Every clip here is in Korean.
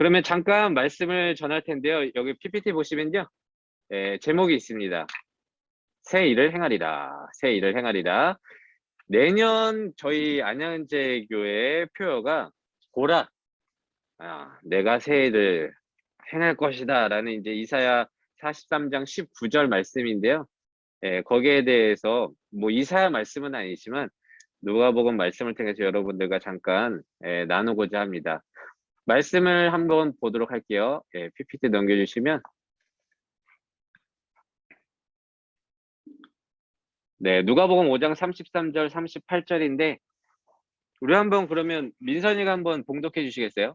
그러면 잠깐 말씀을 전할 텐데요. 여기 PPT 보시면요. 제목이 있습니다. 새 일을 행하리라. 새 일을 행하리라. 내년 저희 안양제교회 표어가 보라. 내가 새 일을 행할 것이다. 라는 이제 이사야 43장 19절 말씀인데요. 거기에 대해서 뭐 이사야 말씀은 아니지만 누가복음 말씀을 통해서 여러분들과 잠깐 나누고자 합니다. 말씀을 한번 보도록 할게요. PPT 넘겨주시면. 네, 누가복음 5장 33절, 38절인데 우리 한번 그러면 민선이가 한번 봉독해 주시겠어요?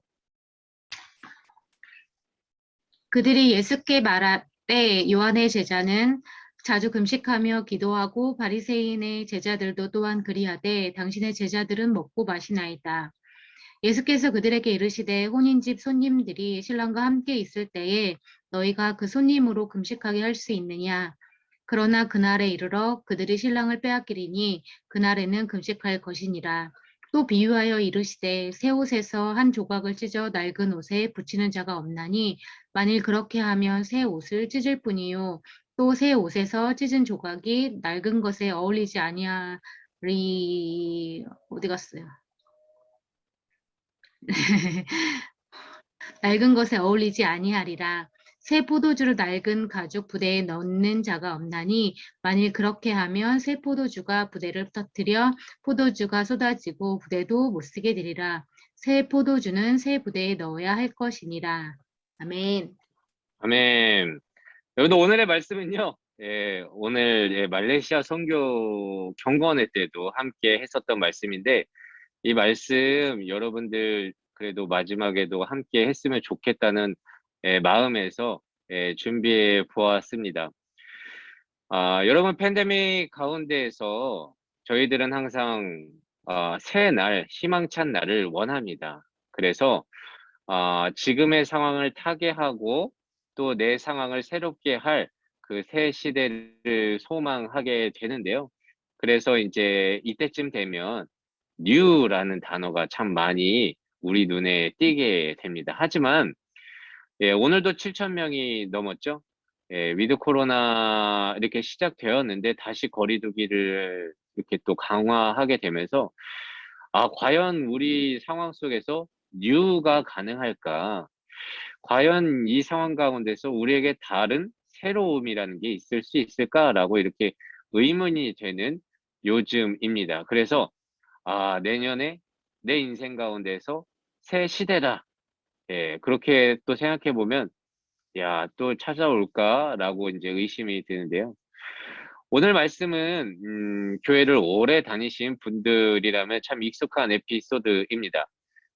그들이 예수께 말하되 요한의 제자는 자주 금식하며 기도하고 바리새인의 제자들도 또한 그리하되 당신의 제자들은 먹고 마시나이다. 예수께서 그들에게 이르시되 혼인집 손님들이 신랑과 함께 있을 때에 너희가 그 손님으로 금식하게 할 수 있느냐? 그러나 그날에 이르러 그들이 신랑을 빼앗기리니 그날에는 금식할 것이니라. 또 비유하여 이르시되 새 옷에서 한 조각을 찢어 낡은 옷에 붙이는 자가 없나니 만일 그렇게 하면 새 옷을 찢을 뿐이요 또 새 옷에서 찢은 조각이 낡은 것에 어울리지 아니하리. 어디 갔어요? 낡은 것에 어울리지 아니하리라. 새 포도주를 낡은 가죽 부대에 넣는 자가 없나니 만일 그렇게 하면 새 포도주가 부대를 터뜨려 포도주가 쏟아지고 부대도 못 쓰게 되리라. 새 포도주는 새 부대에 넣어야 할 것이니라. 아멘. 아멘. 여러분들 오늘의 말씀은요. 오늘 말레이시아 선교 경건회 때도 함께 했었던 말씀인데 이 말씀 여러분들 그래도 마지막에도 함께 했으면 좋겠다는 마음에서 준비해 보았습니다. 여러분 팬데믹 가운데에서 저희들은 항상 새 날, 희망찬 날을 원합니다. 그래서 지금의 상황을 타개하고 또 내 상황을 새롭게 할 그 새 시대를 소망하게 되는데요. 그래서 이제 이때쯤 되면 new라는 단어가 참 많이 우리 눈에 띄게 됩니다. 하지만 오늘도 7,000명이 넘었죠. 위드 코로나 이렇게 시작되었는데 다시 거리 두기를 이렇게 또 강화하게 되면서 과연 우리 상황 속에서 뉴가 가능할까? 과연 이 상황 가운데서 우리에게 다른 새로움이라는 게 있을 수 있을까라고 이렇게 의문이 되는 요즘입니다. 그래서 내년에 내 인생 가운데서 새 시대다. 그렇게 또 생각해 보면 야, 또 찾아올까라고 이제 의심이 드는데요. 오늘 말씀은 교회를 오래 다니신 분들이라면 참 익숙한 에피소드입니다.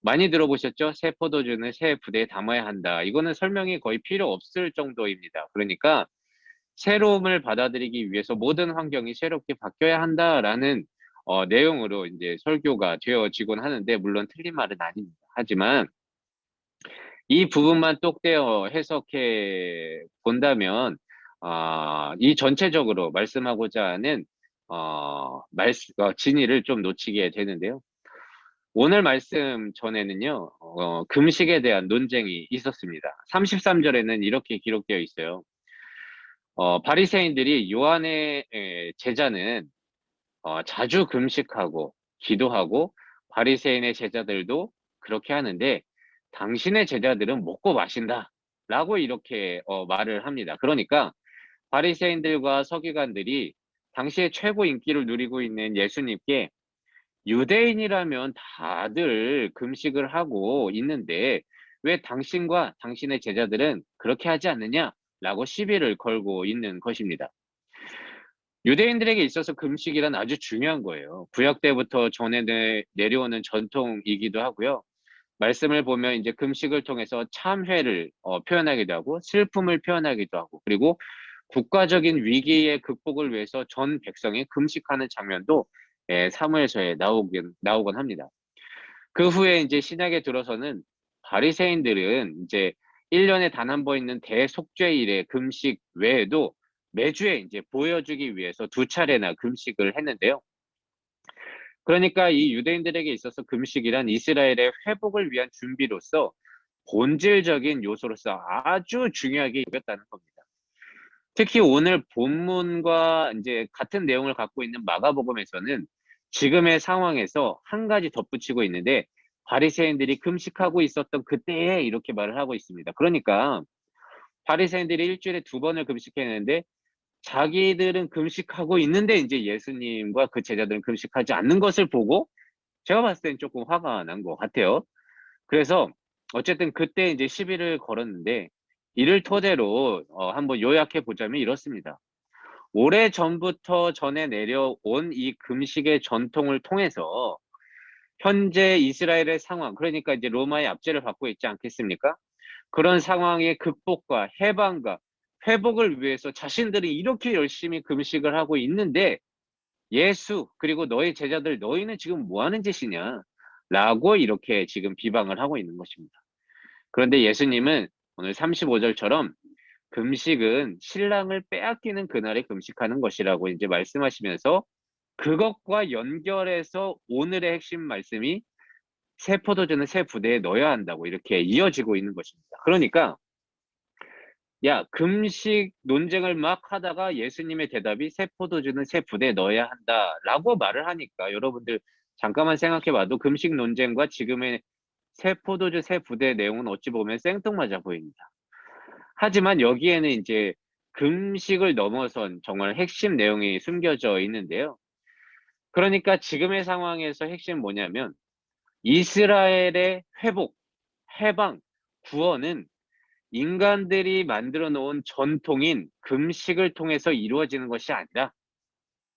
많이 들어보셨죠? 새 포도주는 새 부대에 담아야 한다. 이거는 설명이 거의 필요 없을 정도입니다. 그러니까 새로움을 받아들이기 위해서 모든 환경이 새롭게 바뀌어야 한다라는 내용으로 이제 설교가 되어지곤 하는데 물론 틀린 말은 아닙니다. 하지만 이 부분만 똑 떼어 해석해 본다면 이 전체적으로 말씀하고자 하는 진의를 좀 놓치게 되는데요. 오늘 말씀 전에는요, 금식에 대한 논쟁이 있었습니다. 33절에는 이렇게 기록되어 있어요. 바리새인들이 요한의 제자는 자주 금식하고 기도하고 바리새인의 제자들도 그렇게 하는데 당신의 제자들은 먹고 마신다 라고 이렇게 말을 합니다. 그러니까 바리새인들과 서기관들이 당시에 최고 인기를 누리고 있는 예수님께 유대인이라면 다들 금식을 하고 있는데 왜 당신과 당신의 제자들은 그렇게 하지 않느냐라고 시비를 걸고 있는 것입니다. 유대인들에게 있어서 금식이란 아주 중요한 거예요. 구약 때부터 전해 내려오는 전통이기도 하고요. 말씀을 보면 이제 금식을 통해서 참회를 표현하기도 하고 슬픔을 표현하기도 하고 그리고 국가적인 위기의 극복을 위해서 전 백성이 금식하는 장면도 사무엘서에 나오곤 합니다. 그 후에 이제 신약에 들어서는 바리새인들은 이제 1년에 단 한 번 있는 대속죄일의 금식 외에도 매주에 이제 보여주기 위해서 2차례나 금식을 했는데요. 그러니까 이 유대인들에게 있어서 금식이란 이스라엘의 회복을 위한 준비로서 본질적인 요소로서 아주 중요하게 여겼다는 겁니다. 특히 오늘 본문과 이제 같은 내용을 갖고 있는 마가복음에서는 지금의 상황에서 한 가지 덧붙이고 있는데, 바리새인들이 금식하고 있었던 그때에 이렇게 말을 하고 있습니다. 그러니까 바리새인들이 일주일에 2번을 금식했는데 자기들은 금식하고 있는데 이제 예수님과 그 제자들은 금식하지 않는 것을 보고 제가 봤을 땐 조금 화가 난 것 같아요. 그래서 어쨌든 그때 이제 시비를 걸었는데, 이를 토대로 한번 요약해 보자면 이렇습니다. 오래전부터 전해 내려온 이 금식의 전통을 통해서 현재 이스라엘의 상황, 그러니까 이제 로마의 압제를 받고 있지 않겠습니까? 그런 상황의 극복과 해방과 회복을 위해서 자신들이 이렇게 열심히 금식을 하고 있는데, 예수 그리고 너희 제자들 너희는 지금 뭐 하는 짓이냐 라고 이렇게 지금 비방을 하고 있는 것입니다. 그런데 예수님은 오늘 35절처럼 금식은 신랑을 빼앗기는 그날에 금식하는 것이라고 이제 말씀하시면서, 그것과 연결해서 오늘의 핵심 말씀이 새 포도주는 새 부대에 넣어야 한다고 이렇게 이어지고 있는 것입니다. 그러니까 야, 금식 논쟁을 막 하다가 예수님의 대답이 새 포도주는 새 부대에 넣어야 한다라고 말을 하니까, 여러분들 잠깐만 생각해 봐도 금식 논쟁과 지금의 새 포도주 새 부대의 내용은 어찌 보면 생뚱맞아 보입니다. 하지만 여기에는 이제 금식을 넘어선 정말 핵심 내용이 숨겨져 있는데요. 그러니까 지금의 상황에서 핵심 뭐냐면, 이스라엘의 회복, 해방, 구원은 인간들이 만들어 놓은 전통인 금식을 통해서 이루어지는 것이 아니라,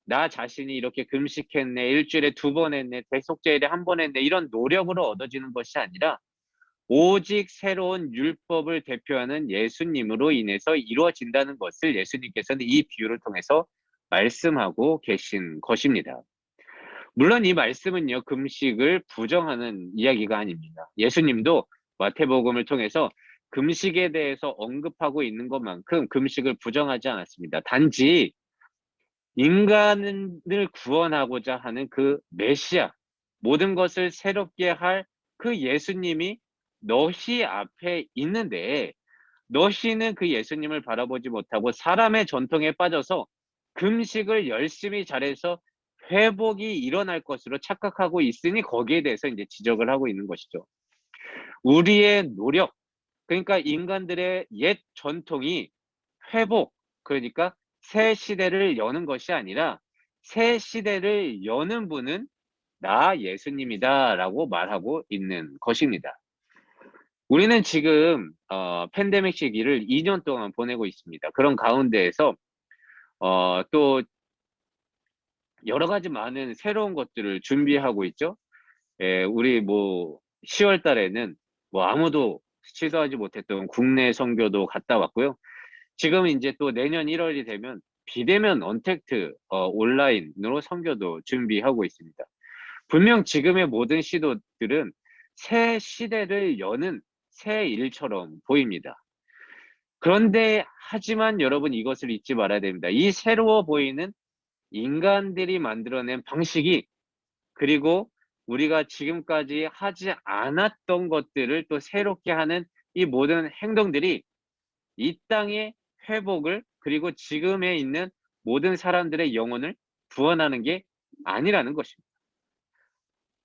나 자신이 이렇게 금식했네, 일주일에 2번 했네, 대속제일에 1번 했네, 이런 노력으로 얻어지는 것이 아니라 오직 새로운 율법을 대표하는 예수님으로 인해서 이루어진다는 것을 예수님께서는 이 비유를 통해서 말씀하고 계신 것입니다. 물론 이 말씀은요, 금식을 부정하는 이야기가 아닙니다. 예수님도 마태복음을 통해서 금식에 대해서 언급하고 있는 것만큼 금식을 부정하지 않았습니다. 단지 인간을 구원하고자 하는 그 메시아, 모든 것을 새롭게 할 그 예수님이 너희 앞에 있는데, 너희는 그 예수님을 바라보지 못하고 사람의 전통에 빠져서 금식을 열심히 잘해서 회복이 일어날 것으로 착각하고 있으니 거기에 대해서 이제 지적을 하고 있는 것이죠. 우리의 노력, 그러니까 인간들의 옛 전통이 회복, 그러니까 새 시대를 여는 것이 아니라 새 시대를 여는 분은 나 예수님이다라고 말하고 있는 것입니다. 우리는 지금 팬데믹 시기를 2년 동안 보내고 있습니다. 그런 가운데에서 또 여러 가지 많은 새로운 것들을 준비하고 있죠. 예, 우리 뭐 10월 달에는 뭐 아무도 시도하지 못했던 국내 선교도 갔다 왔고요. 지금 이제 또 내년 1월이 되면 비대면 언택트 온라인으로 선교도 준비하고 있습니다. 분명 지금의 모든 시도들은 새 시대를 여는 새 일처럼 보입니다. 그런데 하지만 여러분, 이것을 잊지 말아야 됩니다. 이 새로워 보이는 인간들이 만들어낸 방식이, 그리고 우리가 지금까지 하지 않았던 것들을 또 새롭게 하는 이 모든 행동들이 이 땅의 회복을, 그리고 지금에 있는 모든 사람들의 영혼을 구원하는 게 아니라는 것입니다.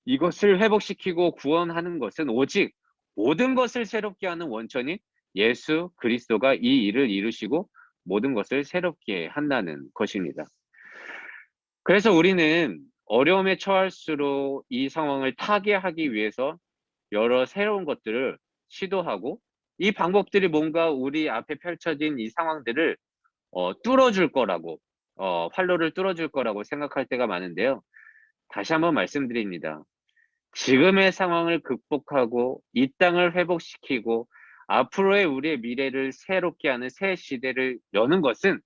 이것을 회복시키고 구원하는 것은 오직 모든 것을 새롭게 하는 원천인 예수 그리스도가 이 일을 이루시고 모든 것을 새롭게 한다는 것입니다. 그래서 우리는 어려움에 처할수록 이 상황을 타개하기 위해서 여러 새로운 것들을 시도하고, 이 방법들이 뭔가 우리 앞에 펼쳐진 이 상황들을 뚫어줄 거라고, 활로를 뚫어줄 거라고 생각할 때가 많은데요. 다시 한번 말씀드립니다. 지금의 상황을 극복하고 이 땅을 회복시키고 앞으로의 우리의 미래를 새롭게 하는 새 시대를 여는 것은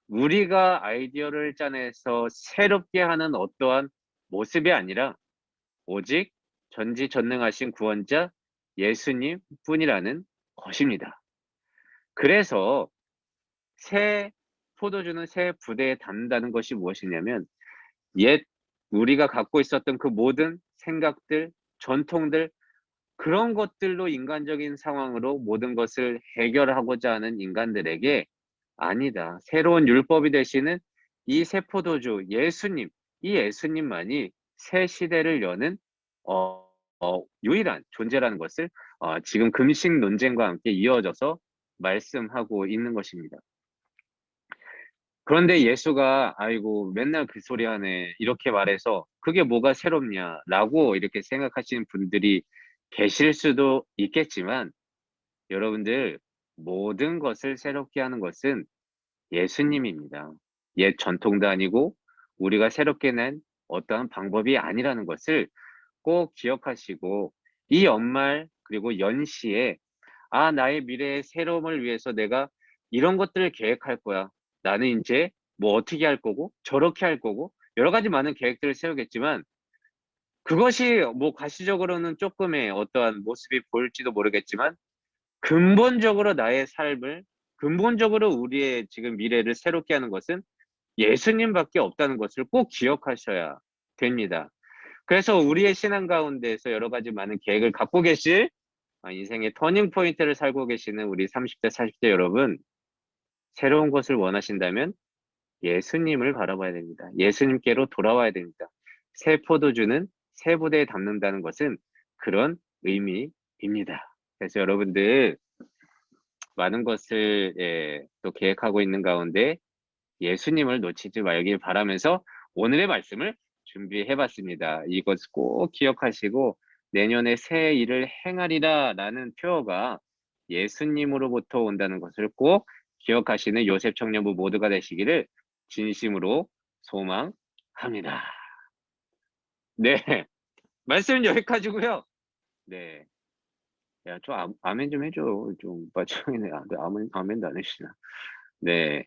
우리가 아이디어를 짜내서 새롭게 하는 어떠한 모습이 아니라 오직 전지전능하신 구원자 예수님 뿐이라는 것입니다. 그래서 새 포도주는 새 부대에 담는다는 것이 무엇이냐면, 옛 우리가 갖고 있었던 그 모든 생각들, 전통들, 그런 것들로 인간적인 상황으로 모든 것을 해결하고자 하는 인간들에게 아니다. 새로운 율법이 되시는 이 새 포도주 예수님, 이 예수님만이 새 시대를 여는 유일한 존재라는 것을 지금 금식 논쟁과 함께 이어져서 말씀하고 있는 것입니다. 그런데 예수가 "아이고 맨날 그 소리 하네." 이렇게 말해서 '그게 뭐가 새롭냐?'라고 이렇게 생각하시는 분들이 계실 수도 있겠지만 여러분들 모든 것을 새롭게 하는 것은 예수님입니다. 옛 전통도 아니고 우리가 새롭게 낸 어떠한 방법이 아니라는 것을 꼭 기억하시고 이 연말 그리고 연시에 '아 나의 미래의 새로움을 위해서 내가 이런 것들을 계획할 거야. 나는 인제 뭐 어떻게 할 거고 저렇게 할 거고.' 여러 가지 많은 계획들을 세우겠지만 그것이 뭐 가시적으로는 쪼끔의 어떠한 모습이 보일지도 모르겠지만 근본적으로 나의 삶을 근본적으로 우리의 지금 미래를 새롭게 하는 것은 예수님밖에 없다는 것을 꼭 기억하셔야 됩니다. 그래서 우리의 신앙 가운데에서 여러 가지 많은 계획을 갖고 계실 인생의 터닝 포인트를 살고 계시는 우리 30대, 40대 여러분, 새로운 것을 원하신다면 예수님을 바라봐야 됩니다. 예수님께로 돌아와야 됩니다. 새 포도주는 새 부대에 담는다는 것은 그런 의미입니다. 그래서 여러분들 많은 것을 또 계획하고 있는 가운데 예수님을 놓치지 말길 바라면서 오늘의 말씀을 준비해 봤습니다. 이것 꼭 기억하시고 내년에 새 일을 행하리라라는 표어가 예수님으로부터 온다는 것을 꼭 기억하시는 요셉 청년부 모두가 되시기를 진심으로 소망합니다. 네. 말씀은 여기까지고요. 네. 야 좀 아멘 좀 해 줘. 좀 오빠 조용히네. 아멘도 안 해주시나. 네.